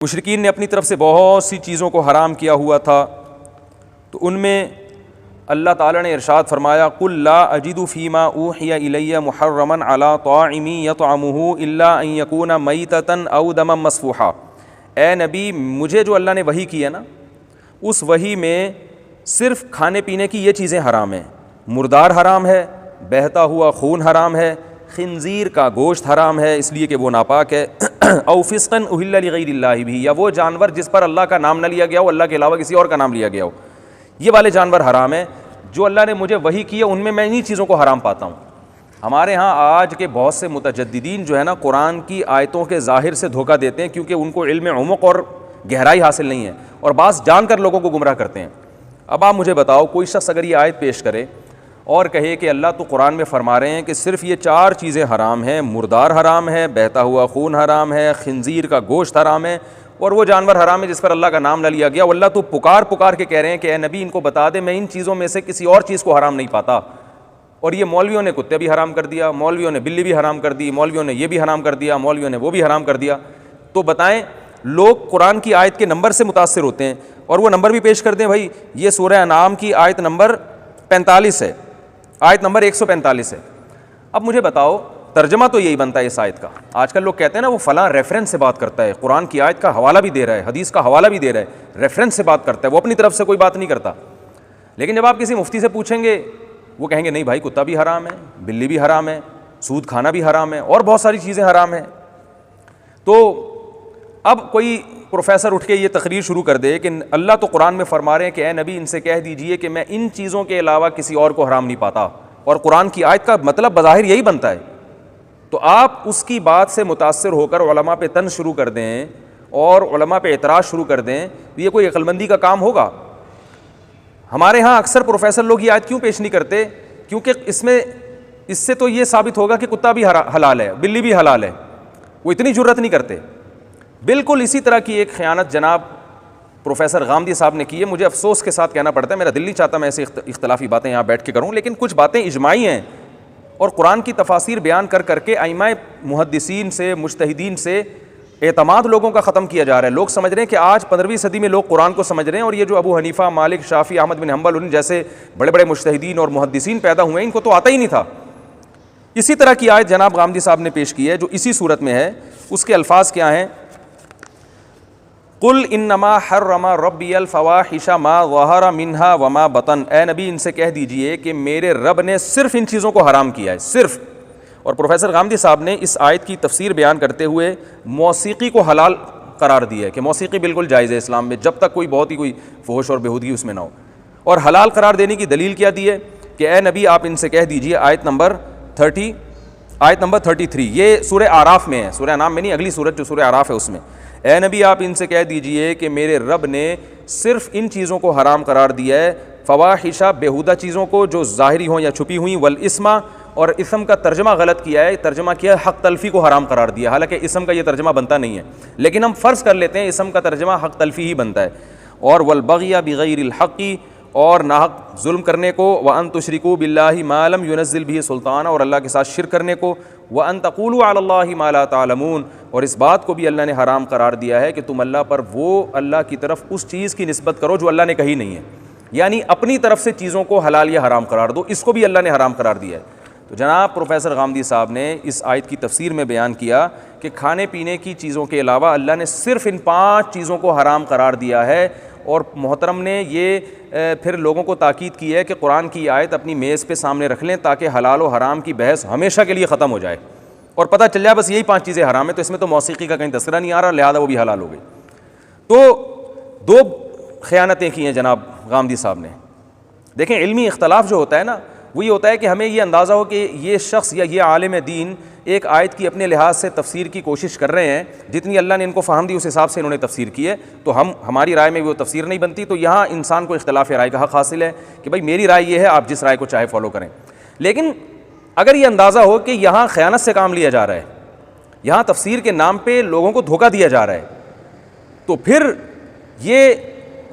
مشرکین نے اپنی طرف سے بہت سی چیزوں کو حرام کیا ہوا تھا، تو ان میں اللہ تعالیٰ نے ارشاد فرمایا قُلْ لَا أَجِدُ فِي مَا أُوحِيَ إِلَيَّ مُحَرَّمًا عَلَىٰ طَاعِمٍ يَطْعَمُهُ إِلَّا أَن يَكُونَ مَيْتَةً أَوْ دَمًا مَّسْفُوحًا۔ اے نبی، مجھے جو اللہ نے وحی کی ہے نا، اس وحی میں صرف کھانے پینے کی یہ چیزیں حرام ہیں، مردار حرام ہے، بہتا ہوا خون حرام ہے، خنزیر کا گوشت حرام ہے اس لیے کہ وہ ناپاک ہے، او فسقاً اہل لغیر اللہ بھی، یا وہ جانور جس پر اللہ کا نام نہ لیا گیا ہو، اللہ کے علاوہ کسی اور کا نام لیا گیا ہو، یہ والے جانور حرام ہیں۔ جو اللہ نے مجھے وحی کی ہے ان میں انہی چیزوں کو حرام پاتا ہوں۔ ہمارے ہاں آج کے بہت سے متجددین جو ہے نا، قرآن کی آیتوں کے ظاہر سے دھوکہ دیتے ہیں کیونکہ ان کو علم عمق اور گہرائی حاصل نہیں ہے، اور بعض جان کر لوگوں کو گمراہ کرتے ہیں۔ اب آپ مجھے بتاؤ، کوئی شخص اگر یہ آیت پیش کرے اور کہے کہ اللہ تو قرآن میں فرما رہے ہیں کہ صرف یہ 4 چیزیں حرام ہیں، مردار حرام ہے، بہتا ہوا خون حرام ہے، خنزیر کا گوشت حرام ہے، اور وہ جانور حرام ہے جس پر اللہ کا نام نہ لیا گیا، وہ اللہ تو پکار کے کہہ رہے ہیں کہ اے نبی ان کو بتا دے میں ان چیزوں میں سے کسی اور چیز کو حرام نہیں پاتا، اور یہ مولویوں نے کتے بھی حرام کر دیا، مولویوں نے بلی بھی حرام کر دی، مولویوں نے یہ بھی حرام کر دیا، مولویوں نے وہ بھی حرام کر دیا۔ تو بتائیں، لوگ قرآن کی آیت کے نمبر سے متاثر ہوتے ہیں، اور وہ نمبر بھی پیش کر دیں، بھائی یہ سورہ انعام کی آیت نمبر 45 ہے، آیت نمبر 145 ہے۔ اب مجھے بتاؤ، ترجمہ تو یہی بنتا ہے اس آیت کا۔ آج کل لوگ کہتے ہیں نا وہ فلاں ریفرنس سے بات کرتا ہے، قرآن کی آیت کا حوالہ بھی دے رہا ہے، حدیث کا حوالہ بھی دے رہا ہے، ریفرنس سے بات کرتا ہے، وہ اپنی طرف سے کوئی بات نہیں کرتا۔ لیکن جب آپ کسی مفتی سے پوچھیں گے، وہ کہیں گے نہیں بھائی، کتا بھی حرام ہے، بلی بھی حرام ہے، سود کھانا بھی حرام ہے، اور بہت ساری چیزیں حرام ہیں۔ تو اب کوئی پروفیسر اٹھ کے یہ تقریر شروع کر دے کہ اللہ تو قرآن میں فرما رہے ہیں کہ اے نبی ان سے کہہ دیجئے کہ میں ان چیزوں کے علاوہ کسی اور کو حرام نہیں پاتا، اور قرآن کی آیت کا مطلب بظاہر یہی بنتا ہے، تو آپ اس کی بات سے متاثر ہو کر علماء پہ طنز شروع کر دیں اور علماء پہ اعتراض شروع کر دیں، یہ کوئی عقل مندی کا کام ہوگا؟ ہمارے ہاں اکثر پروفیسر لوگ یہ آیت کیوں پیش نہیں کرتے؟ کیونکہ اس سے تو یہ ثابت ہوگا کہ کتا بھی حلال ہے، بلی بھی حلال ہے، وہ اتنی جرت نہیں کرتے۔ بالکل اسی طرح کی ایک خیانت جناب پروفیسر غامدی صاحب نے کی ہے۔ مجھے افسوس کے ساتھ کہنا پڑتا ہے، میرا دل نہیں چاہتا میں ایسے اختلافی باتیں یہاں بیٹھ کے کروں، لیکن کچھ باتیں اجماعی ہیں، اور قرآن کی تفاسیر بیان کر کے ائمہ محدثین سے، مجتہدین سے اعتماد لوگوں کا ختم کیا جا رہا ہے۔ لوگ سمجھ رہے ہیں کہ آج 15ویں صدی میں لوگ قرآن کو سمجھ رہے ہیں، اور یہ جو ابو حنیفہ، مالک، شافعی، احمد بن حنبل ان جیسے بڑے بڑے مجتہدین اور محدثین پیدا ہوئے ہیں، ان کو تو آتا ہی نہیں تھا۔ اسی طرح کی آیت جناب غامدی صاحب نے پیش کی ہے جو اسی صورت میں ہے، اس کے الفاظ کیا ہیں؟ قل انما حرم ربی الفواحش ما ظہر منہا وما بطن، اے نبی ان سے کہہ دیجئے کہ میرے رب نے صرف ان چیزوں کو حرام کیا ہے، صرف۔ اور پروفیسر غامدی صاحب نے اس آیت کی تفسیر بیان کرتے ہوئے موسیقی کو حلال قرار دیا ہے کہ موسیقی بالکل جائز ہے اسلام میں، جب تک کوئی بہت ہی کوئی فحش اور بےہودگی اس میں نہ ہو۔ اور حلال قرار دینے کی دلیل کیا دی ہے کہ اے نبی آپ ان سے کہہ دیجئے، آیت نمبر 33، یہ سورہ اعراف میں ہے، سورہ انعام میں نہیں، اگلی سورت جو سورہ اعراف ہے اس میں، اے نبی آپ ان سے کہہ دیجئے کہ میرے رب نے صرف ان چیزوں کو حرام قرار دیا ہے، فواحشہ بیہودہ چیزوں کو جو ظاہری ہوں یا چھپی ہوئیں، والاسم، اور اسم کا ترجمہ غلط کیا ہے، ترجمہ کیا ہے حق تلفی کو حرام قرار دیا، حالانکہ اسم کا یہ ترجمہ بنتا نہیں ہے، لیکن ہم فرض کر لیتے ہیں اسم کا ترجمہ حق تلفی ہی بنتا ہے، اور والبغی بغیر الحق، اور ناحق ظلم کرنے کو، وان تشرکوا باللہ ما لم ينزل به سلطان، اور اللہ کے ساتھ شرک کرنے کو، وان تقولوا علی اللہ ما لا تعلمون، اور اس بات کو بھی اللہ نے حرام قرار دیا ہے کہ تم اللہ پر وہ اللہ کی طرف اس چیز کی نسبت کرو جو اللہ نے کہی نہیں ہے، یعنی اپنی طرف سے چیزوں کو حلال یا حرام قرار دو، اس کو بھی اللہ نے حرام قرار دیا ہے۔ تو جناب پروفیسر غامدی صاحب نے اس آیت کی تفسیر میں بیان کیا کہ کھانے پینے کی چیزوں کے علاوہ اللہ نے صرف ان 5 چیزوں کو حرام قرار دیا ہے، اور محترم نے یہ پھر لوگوں کو تاکید کی ہے کہ قرآن کی آیت اپنی میز پہ سامنے رکھ لیں تاکہ حلال و حرام کی بحث ہمیشہ کے لیے ختم ہو جائے، اور پتہ چل جائے بس یہی 5 چیزیں حرام ہیں، تو اس میں تو موسیقی کا کہیں تذکرہ نہیں آ رہا، لہذا وہ بھی حلال ہو گئی۔ تو 2 خیانتیں کی ہیں جناب غامدی صاحب نے۔ دیکھیں علمی اختلاف جو ہوتا ہے نا، وہ یہ ہوتا ہے کہ ہمیں یہ اندازہ ہو کہ یہ شخص یا یہ عالم دین ایک آیت کی اپنے لحاظ سے تفسیر کی کوشش کر رہے ہیں، جتنی اللہ نے ان کو فہم دی اس حساب سے انہوں نے تفسیر کی ہے، تو ہماری رائے میں وہ تفسیر نہیں بنتی، تو یہاں انسان کو اختلاف رائے کا حق حاصل ہے کہ بھائی میری رائے یہ ہے، آپ جس رائے کو چاہے فالو کریں۔ لیکن اگر یہ اندازہ ہو کہ یہاں خیانت سے کام لیا جا رہا ہے، یہاں تفسیر کے نام پہ لوگوں کو دھوکہ دیا جا رہا ہے، تو پھر یہ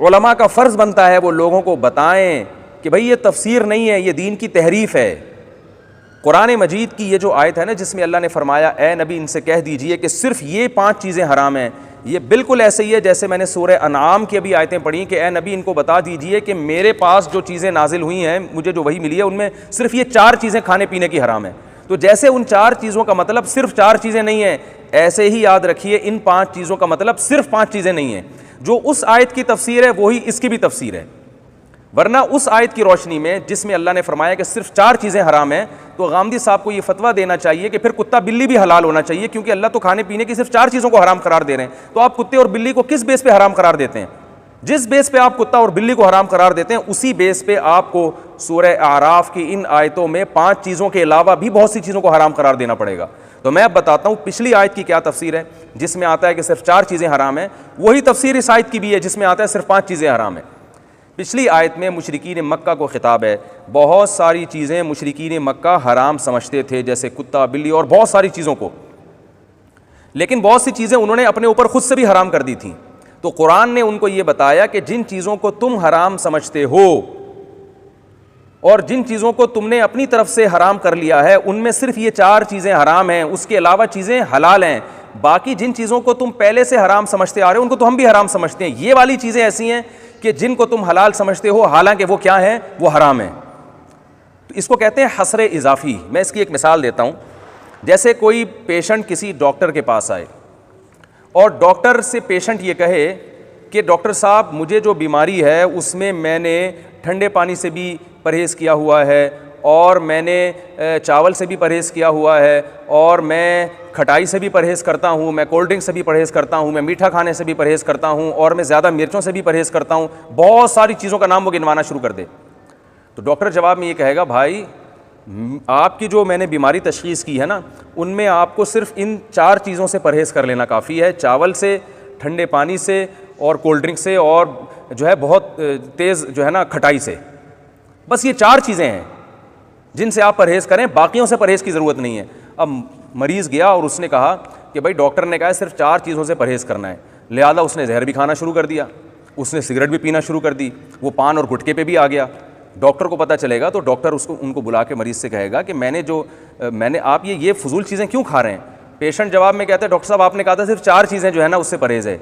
علماء کا فرض بنتا ہے وہ لوگوں کو بتائیں کہ بھئی یہ تفسیر نہیں ہے، یہ دین کی تحریف ہے۔ قرآن مجید کی یہ جو آیت ہے نا جس میں اللہ نے فرمایا اے نبی ان سے کہہ دیجئے کہ صرف یہ 5 چیزیں حرام ہیں، یہ بالکل ایسے ہی ہے جیسے میں نے سورہ انعام کی ابھی آیتیں پڑھی کہ اے نبی ان کو بتا دیجئے کہ میرے پاس جو چیزیں نازل ہوئی ہیں, مجھے جو وحی ملی ہے, ان میں صرف یہ 4 چیزیں کھانے پینے کی حرام ہیں. تو جیسے ان 4 چیزوں کا مطلب صرف 4 چیزیں نہیں ہیں, ایسے ہی یاد رکھیے ان 5 چیزوں کا مطلب صرف 5 چیزیں نہیں ہیں. جو اس آیت کی تفسیر ہے وہی اس کی بھی تفسیر ہے. ورنہ اس آیت کی روشنی میں جس میں اللہ نے فرمایا کہ صرف 4 چیزیں حرام ہیں, تو غامدی صاحب کو یہ فتویٰ دینا چاہیے کہ پھر کتا بلی بھی حلال ہونا چاہیے, کیونکہ اللہ تو کھانے پینے کی صرف 4 چیزوں کو حرام قرار دے رہے ہیں. تو آپ کتے اور بلی کو کس بیس پہ حرام قرار دیتے ہیں؟ جس بیس پہ آپ کتا اور بلی کو حرام قرار دیتے ہیں اسی بیس پہ آپ کو سورہ اعراف کی ان آیتوں میں 5 چیزوں کے علاوہ بھی بہت سی چیزوں کو حرام قرار دینا پڑے گا. تو میں اب بتاتا ہوں پچھلی آیت کی کیا تفسیر ہے جس میں آتا ہے کہ صرف 4 چیزیں حرام ہیں, وہی تفسیر اس آیت کی بھی ہے جس میں آتا ہے صرف 5 چیزیں حرام ہیں. پچھلی آیت میں مشرکین مکہ کو خطاب ہے. بہت ساری چیزیں مشرکین مکہ حرام سمجھتے تھے, جیسے کتا بلی اور بہت ساری چیزوں کو, لیکن بہت سی چیزیں انہوں نے اپنے اوپر خود سے بھی حرام کر دی تھیں. تو قرآن نے ان کو یہ بتایا کہ جن چیزوں کو تم حرام سمجھتے ہو اور جن چیزوں کو تم نے اپنی طرف سے حرام کر لیا ہے ان میں صرف یہ 4 چیزیں حرام ہیں, اس کے علاوہ چیزیں حلال ہیں. باقی جن چیزوں کو تم پہلے سے حرام سمجھتے آ رہے ہو ان کو تو ہم بھی حرام سمجھتے ہیں. یہ والی چیزیں ایسی ہیں کہ جن کو تم حلال سمجھتے ہو حالانکہ وہ کیا ہیں, وہ حرام ہیں. تو اس کو کہتے ہیں حصر اضافی. میں اس کی ایک مثال دیتا ہوں. جیسے کوئی پیشنٹ کسی ڈاکٹر کے پاس آئے اور ڈاکٹر سے پیشنٹ یہ کہے کہ ڈاکٹر صاحب مجھے جو بیماری ہے اس میں میں نے ٹھنڈے پانی سے بھی پرہیز کیا ہوا ہے, اور میں نے چاول سے بھی پرہیز کیا ہوا ہے, اور میں کھٹائی سے بھی پرہیز کرتا ہوں, میں کولڈ ڈرنک سے بھی پرہیز کرتا ہوں, میں میٹھا کھانے سے بھی پرہیز کرتا ہوں, اور میں زیادہ مرچوں سے بھی پرہیز کرتا ہوں. بہت ساری چیزوں کا نام وہ گنوانا شروع کر دے. تو ڈاکٹر جواب میں یہ کہے گا بھائی آپ کی جو میں نے بیماری تشخیص کی ہے نا ان میں آپ کو صرف ان 4 چیزوں سے پرہیز کر لینا کافی ہے, چاول سے, ٹھنڈے پانی سے, اور کولڈ ڈرنک سے, اور جو ہے بہت تیز جو ہے نا کھٹائی سے. بس یہ 4 چیزیں ہیں جن سے آپ پرہیز کریں, باقیوں سے پرہیز کی ضرورت نہیں ہے. اب مریض گیا اور اس نے کہا کہ بھائی ڈاکٹر نے کہا صرف 4 چیزوں سے پرہیز کرنا ہے, لہذا اس نے زہر بھی کھانا شروع کر دیا, اس نے سگریٹ بھی پینا شروع کر دی, وہ پان اور گٹکے پہ بھی آ گیا. ڈاکٹر کو پتہ چلے گا تو ڈاکٹر ان کو بلا کے مریض سے کہے گا کہ میں نے آپ یہ فضول چیزیں کیوں کھا رہے ہیں. پیشنٹ جواب میں کہتا ہے ڈاکٹر صاحب آپ نے کہا تھا صرف 4 چیزیں جو ہے نا اس سے پرہیز ہے.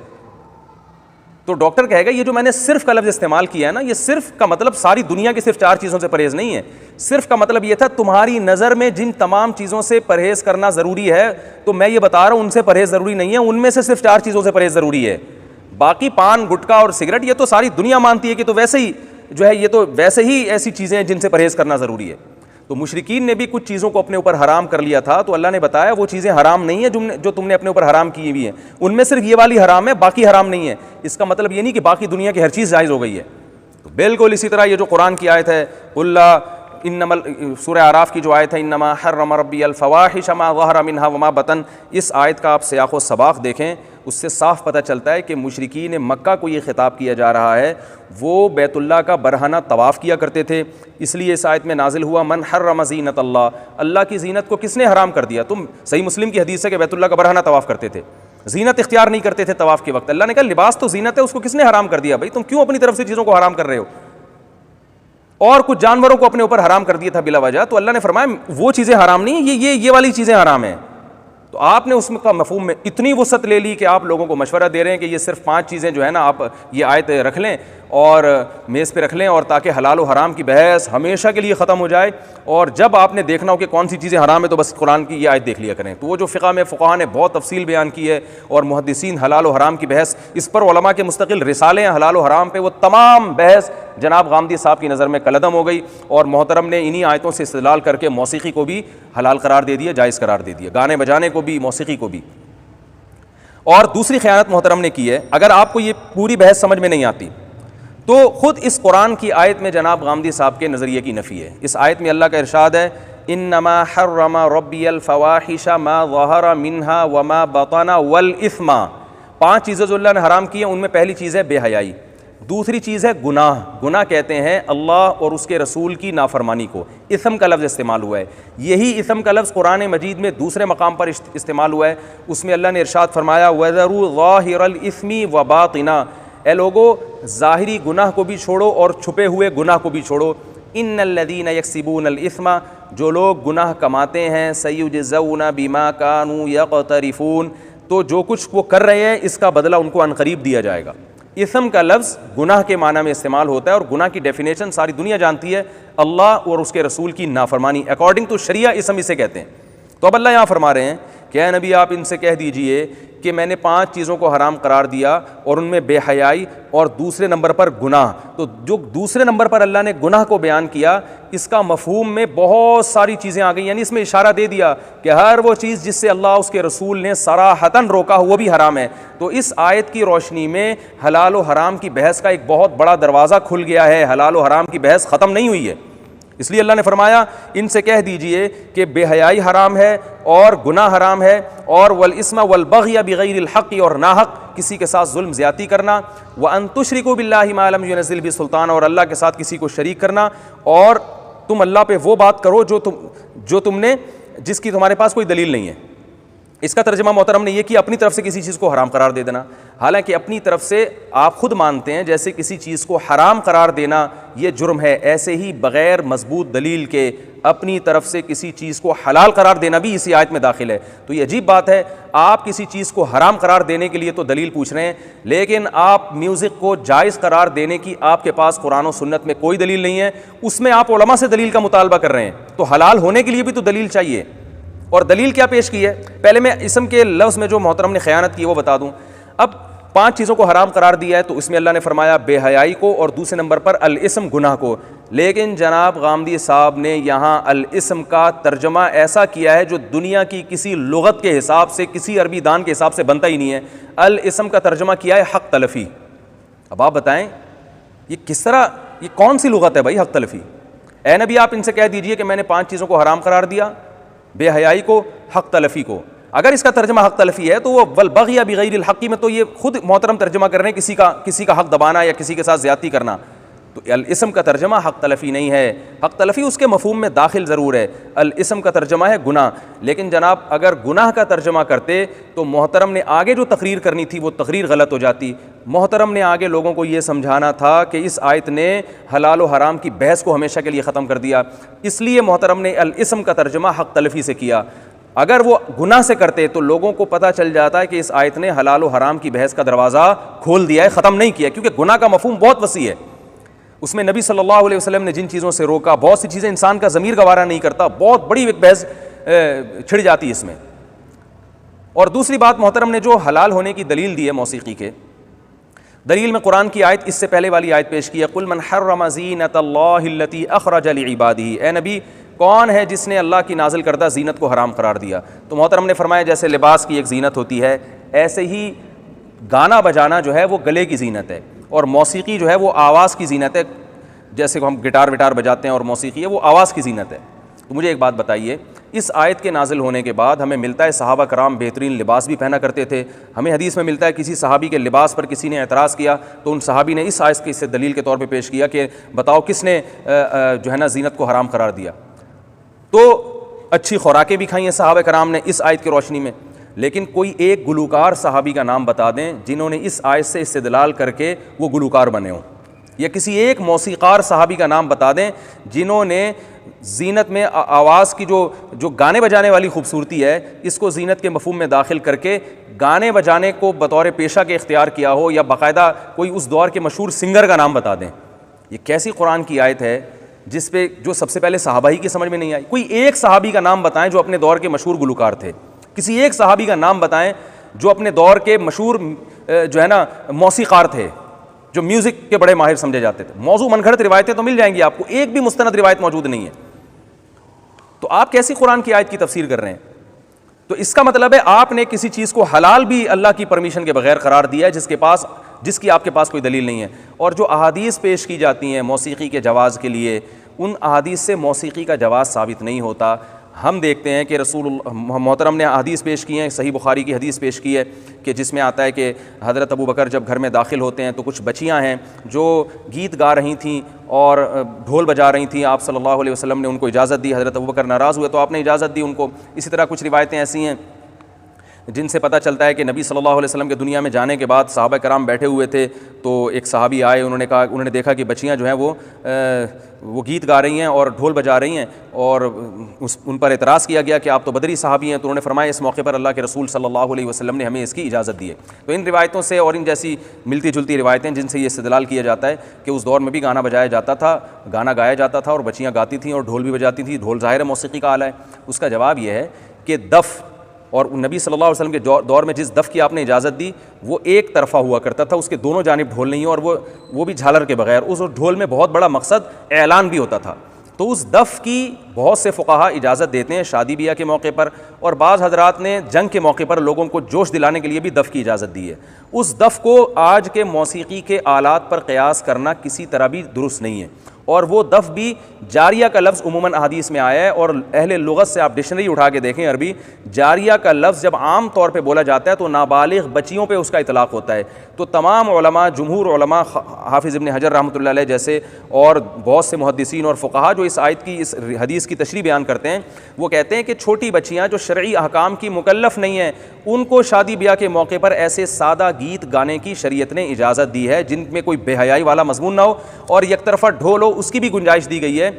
تو ڈاکٹر کہے گا یہ جو میں نے صرف کا لفظ استعمال کیا ہے نا, یہ صرف کا مطلب ساری دنیا کی صرف 4 چیزوں سے پرہیز نہیں ہے. صرف کا مطلب یہ تھا تمہاری نظر میں جن تمام چیزوں سے پرہیز کرنا ضروری ہے تو میں یہ بتا رہا ہوں ان سے پرہیز ضروری نہیں ہے, ان میں سے صرف 4 چیزوں سے پرہیز ضروری ہے. باقی پان گٹکا اور سگریٹ یہ تو ساری دنیا مانتی ہے کہ تو ویسے ہی جو ہے یہ تو ویسے ہی ایسی چیزیں ہیں جن سے پرہیز کرنا ضروری ہے. تو مشرکین نے بھی کچھ چیزوں کو اپنے اوپر حرام کر لیا تھا, تو اللہ نے بتایا وہ چیزیں حرام نہیں ہیں جو تم نے اپنے اوپر حرام کی ہوئی ہیں, ان میں صرف یہ والی حرام ہے, باقی حرام نہیں ہے. اس کا مطلب یہ نہیں کہ باقی دنیا کی ہر چیز جائز ہو گئی ہے. تو بالکل اسی طرح یہ جو قرآن کی آیت ہے اللہ انما سورہ اعراف کی جو آیت ہے انما حرم ربی الفواحش ما ظہر منها وما بطن, اس آیت کا آپ سیاق و سباق دیکھیں, اس سے صاف پتہ چلتا ہے کہ مشرکین مکہ کو یہ خطاب کیا جا رہا ہے. وہ بیت اللہ کا برہنہ طواف کیا کرتے تھے, اس لیے اس آیت میں نازل ہوا من حرم زینت اللہ, اللہ کی زینت کو کس نے حرام کر دیا. تم صحیح مسلم کی حدیث ہے کہ بیت اللہ کا برہنہ طواف کرتے تھے, زینت اختیار نہیں کرتے تھے طواف کے وقت. اللہ نے کہا لباس تو زینت ہے, اس کو کس نے حرام کر دیا. بھائی تم کیوں اپنی طرف سے چیزوں کو حرام کر رہے ہو. اور کچھ جانوروں کو اپنے اوپر حرام کر دیا تھا بلا وجہ, تو اللہ نے فرمایا وہ چیزیں حرام نہیں, یہ والی چیزیں حرام ہیں. تو آپ نے اس کا مفہوم میں اتنی وسعت لے لی کہ آپ لوگوں کو مشورہ دے رہے ہیں کہ یہ صرف 5 چیزیں جو ہے نا آپ یہ آیت رکھ لیں اور میز پہ رکھ لیں, اور تاکہ حلال و حرام کی بحث ہمیشہ کے لیے ختم ہو جائے, اور جب آپ نے دیکھنا ہو کہ کون سی چیزیں حرام ہے تو بس قرآن کی یہ آیت دیکھ لیا کریں. تو وہ جو فقہ میں فقہاء نے بہت تفصیل بیان کی ہے, اور محدثین حلال و حرام کی بحث اس پر علماء کے مستقل رسالے ہیں حلال و حرام پہ, وہ تمام بحث جناب غامدی صاحب کی نظر میں کلعدم ہو گئی, اور محترم نے انہی آیتوں سے استدلال کر کے موسیقی کو بھی حلال قرار دے دیا, جائز قرار دے دیا, گانے بجانے کو بھی, موسیقی کو بھی. اور دوسری خیانت محترم نے کی ہے, اگر آپ کو یہ پوری بحث سمجھ میں نہیں آتی تو خود اس قرآن کی آیت میں جناب غامدی صاحب کے نظریے کی نفی ہے. اس آیت میں اللہ کا ارشاد ہے انما حرم ربی الفواحش ما ظہر منها وما بطن والاثم. 5 چیزیں جو اللہ نے حرام کی ہیں ان میں پہلی چیز ہے بے حیائی, دوسری چیز ہے گناہ. گناہ کہتے ہیں اللہ اور اس کے رسول کی نافرمانی کو, اثم کا لفظ استعمال ہوا ہے. یہی اثم کا لفظ قرآن مجید میں دوسرے مقام پر استعمال ہوا ہے, اس میں اللہ نے ارشاد فرمایا وَذَرُوا ظَاهِرَ الْإِثْمِ وَبَاطِنَا, اے لوگو ظاہری گناہ کو بھی چھوڑو اور چھپے ہوئے گناہ کو بھی چھوڑو. ان الذین یکسبون الاثم, جو لوگ گناہ کماتے ہیں سیجزون بما کانوا یقترفون, تو جو کچھ وہ کر رہے ہیں اس کا بدلہ ان کو عنقریب دیا جائے گا۔ اسم کا لفظ گناہ کے معنی میں استعمال ہوتا ہے، اور گناہ کی ڈیفینیشن ساری دنیا جانتی ہے، اللہ اور اس کے رسول کی نافرمانی، اکارڈنگ ٹو شریعہ اسم اسے کہتے ہیں۔ تو اب اللہ یہاں فرما رہے ہیں کہ اے نبی آپ ان سے کہہ دیجئے کہ میں نے 5 چیزوں کو حرام قرار دیا، اور ان میں بے حیائی اور دوسرے نمبر پر گناہ۔ تو جو دوسرے نمبر پر اللہ نے گناہ کو بیان کیا، اس کا مفہوم میں بہت ساری چیزیں آ گئی، یعنی اس میں اشارہ دے دیا کہ ہر وہ چیز جس سے اللہ اس کے رسول نے صراحتاً روکا وہ بھی حرام ہے۔ تو اس آیت کی روشنی میں حلال و حرام کی بحث کا ایک بہت بڑا دروازہ کھل گیا ہے، حلال و حرام کی بحث ختم نہیں ہوئی ہے۔ اس لیے اللہ نے فرمایا ان سے کہہ دیجئے کہ بے حیائی حرام ہے اور گناہ حرام ہے، اور والاسم والبغی بغیر الحق، اور ناحق کسی کے ساتھ ظلم زیادتی کرنا، وان تشرکوا باللہ ما لم ينزل به سلطان، اور اللہ کے ساتھ کسی کو شریک کرنا، اور تم اللہ پہ وہ بات کرو جو تم نے جس کی تمہارے پاس کوئی دلیل نہیں ہے۔ اس کا ترجمہ محترم نے یہ کہ اپنی طرف سے کسی چیز کو حرام قرار دے دینا، حالانکہ اپنی طرف سے آپ خود مانتے ہیں جیسے کسی چیز کو حرام قرار دینا یہ جرم ہے، ایسے ہی بغیر مضبوط دلیل کے اپنی طرف سے کسی چیز کو حلال قرار دینا بھی اسی آیت میں داخل ہے۔ تو یہ عجیب بات ہے، آپ کسی چیز کو حرام قرار دینے کے لیے تو دلیل پوچھ رہے ہیں، لیکن آپ میوزک کو جائز قرار دینے کی آپ کے پاس قرآن و سنت میں کوئی دلیل نہیں ہے، اس میں آپ علماء سے دلیل کا مطالبہ کر رہے ہیں۔ تو حلال ہونے کے لیے بھی تو دلیل چاہیے، اور دلیل کیا پیش کی ہے؟ پہلے میں اسم کے لفظ میں جو محترم نے خیانت کی وہ بتا دوں۔ اب 5 چیزوں کو حرام قرار دیا ہے، تو اس میں اللہ نے فرمایا بے حیائی کو، اور دوسرے نمبر پر الاسم گناہ کو۔ لیکن جناب غامدی صاحب نے یہاں الاسم کا ترجمہ ایسا کیا ہے جو دنیا کی کسی لغت کے حساب سے، کسی عربی دان کے حساب سے بنتا ہی نہیں ہے۔ الاسم کا ترجمہ کیا ہے حق تلفی۔ اب آپ بتائیں یہ کس طرح، یہ کون سی لغت ہے بھائی حق تلفی؟ اے نبی آپ ان سے کہہ دیجئے کہ میں نے 5 چیزوں کو حرام قرار دیا، بے حیائی کو، حق تلفی کو۔ اگر اس کا ترجمہ حق تلفی ہے تو وہ والبغی بغیر الحق میں تو یہ خود محترم ترجمہ کر رہے ہیں کسی کا حق دبانا یا کسی کے ساتھ زیادتی کرنا۔ تو الاسم کا ترجمہ حق تلفی نہیں ہے، حق تلفی اس کے مفہوم میں داخل ضرور ہے، الاسم کا ترجمہ ہے گناہ۔ لیکن جناب اگر گناہ کا ترجمہ کرتے تو محترم نے آگے جو تقریر کرنی تھی وہ تقریر غلط ہو جاتی۔ محترم نے آگے لوگوں کو یہ سمجھانا تھا کہ اس آیت نے حلال و حرام کی بحث کو ہمیشہ کے لیے ختم کر دیا، اس لیے محترم نے الاسم کا ترجمہ حق تلفی سے کیا۔ اگر وہ گناہ سے کرتے تو لوگوں کو پتہ چل جاتا ہے کہ اس آیت نے حلال و حرام کی بحث کا دروازہ کھول دیا ہے، ختم نہیں کیا، کیونکہ گناہ کا مفہوم بہت وسیع ہے۔ اس میں نبی صلی اللہ علیہ وسلم نے جن چیزوں سے روکا، بہت سی چیزیں انسان کا ضمیر گوارا نہیں کرتا، بہت بڑی ایک بحث چھڑ جاتی ہے اس میں۔ اور دوسری بات محترم نے جو حلال ہونے کی دلیل دی ہے موسیقی کے، دلیل میں قرآن کی آیت اس سے پہلے والی آیت پیش کی ہے، قل من حرم زینۃ اللہ التی اخرج لعبادہ، اے نبی کون ہے جس نے اللہ کی نازل کردہ زینت کو حرام قرار دیا؟ تو محترم نے فرمایا جیسے لباس کی ایک زینت ہوتی ہے، ایسے ہی گانا بجانا جو ہے وہ گلے کی زینت ہے، اور موسیقی جو ہے وہ آواز کی زینت ہے، جیسے ہم گٹار وٹار بجاتے ہیں اور موسیقی ہے وہ آواز کی زینت ہے۔ تو مجھے ایک بات بتائیے، اس آیت کے نازل ہونے کے بعد ہمیں ملتا ہے صحابہ کرام بہترین لباس بھی پہنا کرتے تھے، ہمیں حدیث میں ملتا ہے کسی صحابی کے لباس پر کسی نے اعتراض کیا تو ان صحابی نے اس آیت کی اس سے دلیل کے طور پہ پیش کیا کہ بتاؤ کس نے جو ہے نا زینت کو حرام قرار دیا؟ تو اچھی خوراکیں بھی کھائی ہیں صحابہ کرام نے اس آیت کی روشنی میں، لیکن کوئی ایک گلوکار صحابی کا نام بتا دیں جنہوں نے اس آیت سے استدلال کر کے وہ گلوکار بنے ہوں، یا کسی ایک موسیقار صحابی کا نام بتا دیں جنہوں نے زینت میں آواز کی جو گانے بجانے والی خوبصورتی ہے اس کو زینت کے مفہوم میں داخل کر کے گانے بجانے کو بطور پیشہ کے اختیار کیا ہو، یا باقاعدہ کوئی اس دور کے مشہور سنگر کا نام بتا دیں۔ یہ کیسی قرآن کی آیت ہے جس پہ جو سب سے پہلے صحابہ ہی کی سمجھ میں نہیں آئی؟ کوئی ایک صحابی کا نام بتائیں جو اپنے دور کے مشہور گلوکار تھے، کسی ایک صحابی کا نام بتائیں جو اپنے دور کے مشہور جو ہے نا موسیقار تھے، جو میوزک کے بڑے ماہر سمجھے جاتے تھے۔ موضوع من گھڑت روایتیں تو مل جائیں گی آپ کو، ایک بھی مستند روایت موجود نہیں ہے، تو آپ کیسی قرآن کی آیت کی تفسیر کر رہے ہیں؟ تو اس کا مطلب ہے آپ نے کسی چیز کو حلال بھی اللہ کی پرمیشن کے بغیر قرار دیا ہے جس کی آپ کے پاس کوئی دلیل نہیں ہے۔ اور جو احادیث پیش کی جاتی ہیں موسیقی کے جواز کے لیے، ان احادیث سے موسیقی کا جواز ثابت نہیں ہوتا۔ ہم دیکھتے ہیں کہ رسول محترم نے حدیث پیش کی ہیں، صحیح بخاری کی حدیث پیش کی ہے کہ جس میں آتا ہے کہ حضرت ابو بکر جب گھر میں داخل ہوتے ہیں تو کچھ بچیاں ہیں جو گیت گا رہی تھیں اور ڈھول بجا رہی تھیں، آپ صلی اللہ علیہ وسلم نے ان کو اجازت دی، حضرت ابو بکر ناراض ہوئے تو آپ نے اجازت دی ان کو۔ اسی طرح کچھ روایتیں ایسی ہیں جن سے پتہ چلتا ہے کہ نبی صلی اللہ علیہ وسلم کے دنیا میں جانے کے بعد صحابہ کرام بیٹھے ہوئے تھے تو ایک صحابی آئے, انہوں نے دیکھا کہ بچیاں جو ہیں وہ گیت گا رہی ہیں اور ڈھول بجا رہی ہیں, اور ان پر اعتراض کیا گیا کہ آپ تو بدری صحابی ہیں. تو انہوں نے فرمایا اس موقع پر اللہ کے رسول صلی اللہ علیہ وسلم نے ہمیں اس کی اجازت دی ہے. تو ان روایتوں سے اور ان جیسی ملتی جلتی روایتیں جن سے یہ استدلال کیا جاتا ہے کہ اس دور میں بھی گانا بجایا جاتا تھا, گانا گایا جاتا تھا اور بچیاں گاتی تھیں اور ڈھول بھی بجاتی تھیں. ڈھول ظاہر موسیقی کا آلہ ہے. اس کا جواب یہ ہے کہ دف, اور نبی صلی اللہ علیہ وسلم کے دور میں جس دف کی آپ نے اجازت دی وہ ایک طرفہ ہوا کرتا تھا, اس کے دونوں جانب ڈھول نہیں, اور وہ بھی جھالر کے بغیر. اس ڈھول میں بہت بڑا مقصد اعلان بھی ہوتا تھا. تو اس دف کی بہت سے فقہا اجازت دیتے ہیں شادی بیاہ کے موقع پر, اور بعض حضرات نے جنگ کے موقع پر لوگوں کو جوش دلانے کے لیے بھی دف کی اجازت دی ہے. اس دف کو آج کے موسیقی کے آلات پر قیاس کرنا کسی طرح بھی درست نہیں ہے. اور وہ دف بھی جاریہ کا لفظ عموماً احادیث میں آیا ہے, اور اہل لغت سے آپ ڈکشنری اٹھا کے دیکھیں عربی, جاریہ کا لفظ جب عام طور پہ بولا جاتا ہے تو نابالغ بچیوں پہ اس کا اطلاق ہوتا ہے. تو تمام علماء, جمہور علماء, حافظ ابن حجر رحمۃ اللہ علیہ جیسے اور بہت سے محدثین اور فقہا جو اس آیت کی, اس حدیث کی تشریح بیان کرتے ہیں, وہ کہتے ہیں کہ چھوٹی بچیاں جو شرعی احکام کی مکلف نہیں ہیں ان کو شادی بیاہ کے موقع پر ایسے سادہ گیت گانے کی شریعت نے اجازت دی ہے جن میں کوئی بے حیائی والا مضمون نہ ہو اور یک طرفہ ڈھول ہو, اس کی بھی گنجائش دی گئی ہے.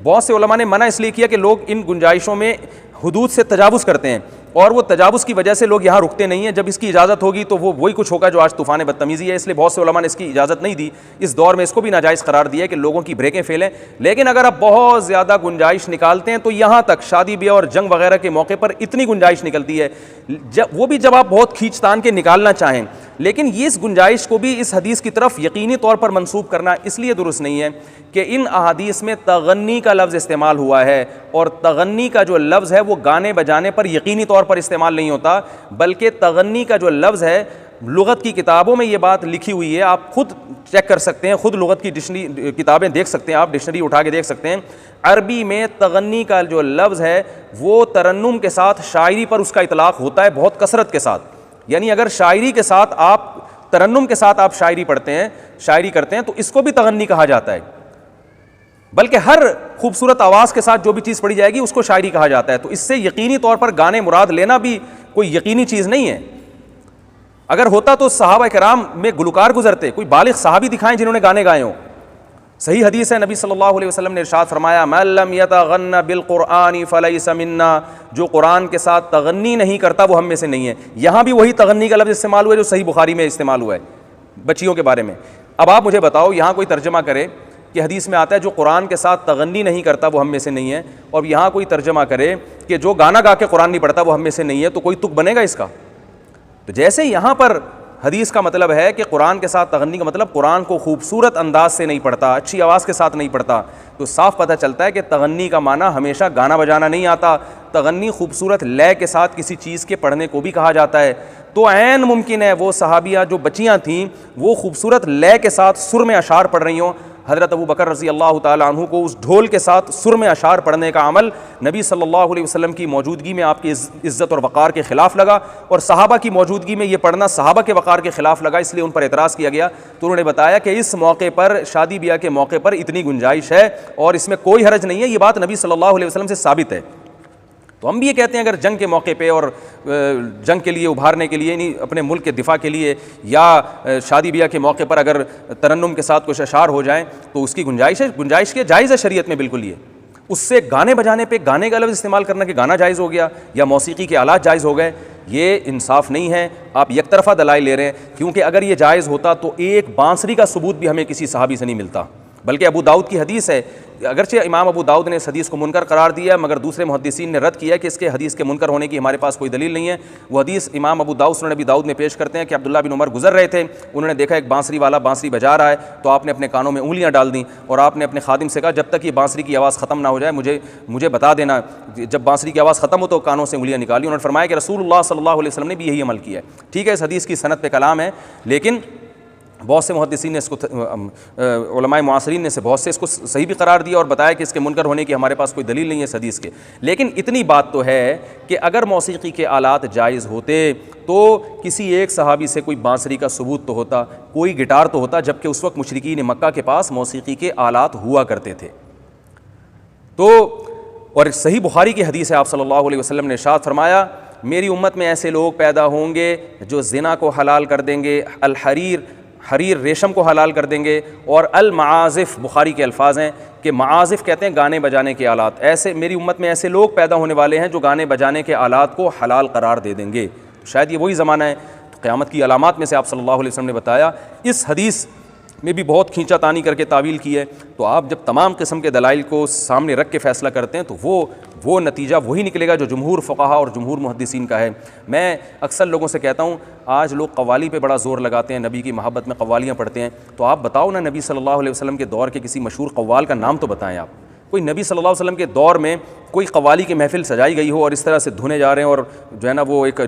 بہت سے علماء نے منع اس لیے کیا کہ لوگ ان گنجائشوں میں حدود سے تجاوز کرتے ہیں, اور وہ تجاوز کی وجہ سے لوگ یہاں رکتے نہیں ہیں. جب اس کی اجازت ہوگی تو وہ وہی کچھ ہوگا جو آج طوفان بدتمیزی ہے. اس لیے بہت سے علماء نے اس کی اجازت نہیں دی. اس دور میں اس کو بھی ناجائز قرار دیا ہے کہ لوگوں کی بریکیں پھیلیں. لیکن اگر آپ بہت زیادہ گنجائش نکالتے ہیں تو یہاں تک شادی بیاہ اور جنگ وغیرہ کے موقع پر اتنی گنجائش نکلتی ہے, وہ بھی جب آپ بہت کھینچ تان کے نکالنا چاہیں. لیکن یہ اس گنجائش کو بھی اس حدیث کی طرف یقینی طور پر منسوب کرنا اس لیے درست نہیں ہے کہ ان احادیث میں تغنی کا لفظ استعمال ہوا ہے, اور تغنی کا جو لفظ ہے وہ گانے بجانے پر یقینی طور پر استعمال نہیں ہوتا, بلکہ تغنی کا جو لفظ ہے لغت کی کتابوں میں یہ بات لکھی ہوئی ہے. آپ خود چیک کر سکتے ہیں, خود لغت کی ڈکشنری کتابیں دیکھ سکتے ہیں, آپ ڈکشنری اٹھا کے دیکھ سکتے ہیں. عربی میں تغنی کا جو لفظ ہے وہ ترنم کے ساتھ شاعری پر اس کا اطلاق ہوتا ہے بہت کثرت کے ساتھ. یعنی اگر شاعری کے ساتھ آپ, ترنم کے ساتھ آپ شاعری پڑھتے ہیں, شاعری کرتے ہیں, تو اس کو بھی تغنی کہا جاتا ہے. بلکہ ہر خوبصورت آواز کے ساتھ جو بھی چیز پڑھی جائے گی اس کو شاعری کہا جاتا ہے. تو اس سے یقینی طور پر گانے مراد لینا بھی کوئی یقینی چیز نہیں ہے. اگر ہوتا تو صحابہ کرام میں گلوکار گزرتے, کوئی بالغ صحابی دکھائیں جنہوں نے گانے گائے ہوں. صحیح حدیث ہے, نبی صلی اللہ علیہ وسلم نے ارشاد فرمایا من لم یتغن بالقرآن فلیس منا, جو قرآن کے ساتھ تغنی نہیں کرتا وہ ہم میں سے نہیں ہے. یہاں بھی وہی تغنی کا لفظ استعمال ہوا ہے جو صحیح بخاری میں استعمال ہوا ہے بچیوں کے بارے میں. اب آپ مجھے بتاؤ, یہاں کوئی ترجمہ کرے کہ حدیث میں آتا ہے جو قرآن کے ساتھ تغنی نہیں کرتا وہ ہم میں سے نہیں ہے, اور یہاں کوئی ترجمہ کرے کہ جو گانا گا کے قرآن نہیں پڑھتا وہ ہم میں سے نہیں ہے, تو کوئی تک بنے گا اس کا؟ تو جیسے یہاں پر حدیث کا مطلب ہے کہ قرآن کے ساتھ تغنی کا مطلب قرآن کو خوبصورت انداز سے نہیں پڑھتا, اچھی آواز کے ساتھ نہیں پڑھتا, تو صاف پتہ چلتا ہے کہ تغنی کا معنی ہمیشہ گانا بجانا نہیں آتا. تغنی خوبصورت لے کے ساتھ کسی چیز کے پڑھنے کو بھی کہا جاتا ہے. تو عین ممکن ہے وہ صحابیہ جو بچیاں تھیں وہ خوبصورت لے کے ساتھ سر میں اشعار پڑھ رہی ہوں. حضرت ابو بکر رضی اللہ تعالیٰ عنہ کو اس ڈھول کے ساتھ سر میں اشعار پڑھنے کا عمل نبی صلی اللہ علیہ وسلم کی موجودگی میں آپ کی عزت اور وقار کے خلاف لگا, اور صحابہ کی موجودگی میں یہ پڑھنا صحابہ کے وقار کے خلاف لگا, اس لیے ان پر اعتراض کیا گیا. تو انہوں نے بتایا کہ اس موقع پر, شادی بیاہ کے موقع پر اتنی گنجائش ہے اور اس میں کوئی حرج نہیں ہے. یہ بات نبی صلی اللہ علیہ وسلم سے ثابت ہے. تو ہم بھی یہ کہتے ہیں اگر جنگ کے موقع پہ اور جنگ کے لیے ابھارنے کے لیے, نہیں اپنے ملک کے دفاع کے لیے, یا شادی بیاہ کے موقع پر اگر ترنم کے ساتھ کچھ اشعار ہو جائیں تو اس کی گنجائش کے جائز ہے شریعت میں بالکل. یہ اس سے گانے بجانے پہ گانے کا لفظ استعمال کرنا کہ گانا جائز ہو گیا یا موسیقی کے آلات جائز ہو گئے, یہ انصاف نہیں ہے. آپ یک طرفہ دلائل لے رہے ہیں, کیونکہ اگر یہ جائز ہوتا تو ایک بانسری کا ثبوت بھی ہمیں کسی صحابی سے نہیں ملتا. بلکہ ابو داؤد کی حدیث ہے, اگرچہ امام ابو داؤد نے اس حدیث کو منکر قرار دیا مگر دوسرے محدثین نے رد کیا کہ اس کے حدیث کے منکر ہونے کی ہمارے پاس کوئی دلیل نہیں ہے. وہ حدیث امام ابو داؤد سنن ابی داؤد میں پیش کرتے ہیں کہ عبداللہ بن عمر گزر رہے تھے, انہوں نے دیکھا ایک بانسری والا بانسری بجا رہا ہے, تو آپ نے اپنے کانوں میں انگلیاں ڈال دیں اور آپ نے اپنے خادم سے کہا جب تک یہ بانسری کی آواز ختم نہ ہو جائے مجھے بتا دینا, جب بانسری کی آواز ختم ہو تو کانوں سے انگلیاں نکالی. انہوں نے فرمایا کہ رسول اللہ صلی اللہ علیہ وسلم نے بھی یہی عمل کیا ہے. ٹھیک ہے, اس حدیث کی سند پہ کلام ہے, لیکن بہت سے محدثین نے اس کو, علماء معاصرین نے بہت سے اس کو صحیح بھی قرار دیا اور بتایا کہ اس کے منکر ہونے کی ہمارے پاس کوئی دلیل نہیں ہے اس حدیث کے. لیکن اتنی بات تو ہے کہ اگر موسیقی کے آلات جائز ہوتے تو کسی ایک صحابی سے کوئی بانسری کا ثبوت تو ہوتا, کوئی گٹار تو ہوتا, جبکہ اس وقت مشرکین مکہ کے پاس موسیقی کے آلات ہوا کرتے تھے. تو اور صحیح بخاری کی حدیث ہے, آپ صلی اللہ علیہ وسلم نے ارشاد فرمایا میری امت میں ایسے لوگ پیدا ہوں گے جو زنا کو حلال کر دیں گے، حریر ریشم کو حلال کر دیں گے، اور المعازف بخاری کے الفاظ ہیں کہ معازف کہتے ہیں گانے بجانے کے آلات، ایسے میری امت میں ایسے لوگ پیدا ہونے والے ہیں جو گانے بجانے کے آلات کو حلال قرار دے دیں گے۔ شاید یہ وہی زمانہ ہے۔ قیامت کی علامات میں سے آپ صلی اللہ علیہ وسلم نے بتایا، اس حدیث میں بھی بہت کھینچا تانی کر کے تعویل کی ہے، تو آپ جب تمام قسم کے دلائل کو سامنے رکھ کے فیصلہ کرتے ہیں تو وہ نتیجہ وہی نکلے گا جو جمہور فقہا اور جمہور محدثین کا ہے۔ میں اکثر لوگوں سے کہتا ہوں، آج لوگ قوالی پہ بڑا زور لگاتے ہیں، نبی کی محبت میں قوالیاں پڑھتے ہیں، تو آپ بتاؤ نا نبی صلی اللہ علیہ وسلم کے دور کے کسی مشہور قوال کا نام تو بتائیں آپ۔ کوئی نبی صلی اللہ علیہ وسلم کے دور میں کوئی قوالی کی محفل سجائی گئی ہو اور اس طرح سے دھنے جا رہے ہیں اور جو ہے نا وہ ایک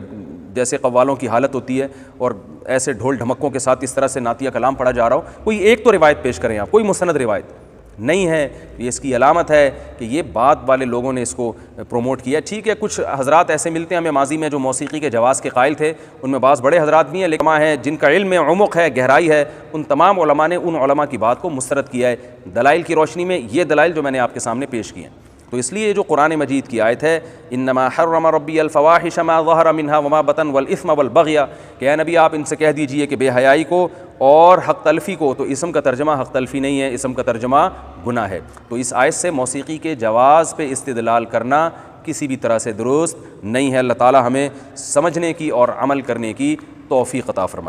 جیسے قوالوں کی حالت ہوتی ہے اور ایسے ڈھول ڈھمکوں کے ساتھ اس طرح سے نعتیہ کلام پڑھا جا رہا ہو، کوئی ایک تو روایت پیش کریں آپ، کوئی مستند روایت نہیں ہے۔ یہ اس کی علامت ہے کہ یہ بات والے لوگوں نے اس کو پروموٹ کیا۔ ٹھیک ہے، کچھ حضرات ایسے ملتے ہیں ہمیں ماضی میں جو موسیقی کے جواز کے قائل تھے، ان میں بعض بڑے حضرات بھی ہیں، لیکن ہیں جن کا علم میں عمق ہے، گہرائی ہے، ان تمام علماء نے ان علماء کی بات کو مسترد کیا ہے دلائل کی روشنی میں، یہ دلائل جو میں نے آپ کے سامنے پیش کیے ہیں۔ تو اس لیے جو قرآن مجید کی آیت ہے انما حرم ربی الفواحش ما ظہر منها وما بطن والاثم والبغی، کہ اے نبی آپ ان سے کہہ دیجئے کہ بے حیائی کو اور حق تلفی کو، تو اسم کا ترجمہ حق تلفی نہیں ہے، اسم کا ترجمہ گناہ ہے۔ تو اس آیت سے موسیقی کے جواز پہ استدلال کرنا کسی بھی طرح سے درست نہیں ہے۔ اللہ تعالی ہمیں سمجھنے کی اور عمل کرنے کی توفیق عطا فرمائے۔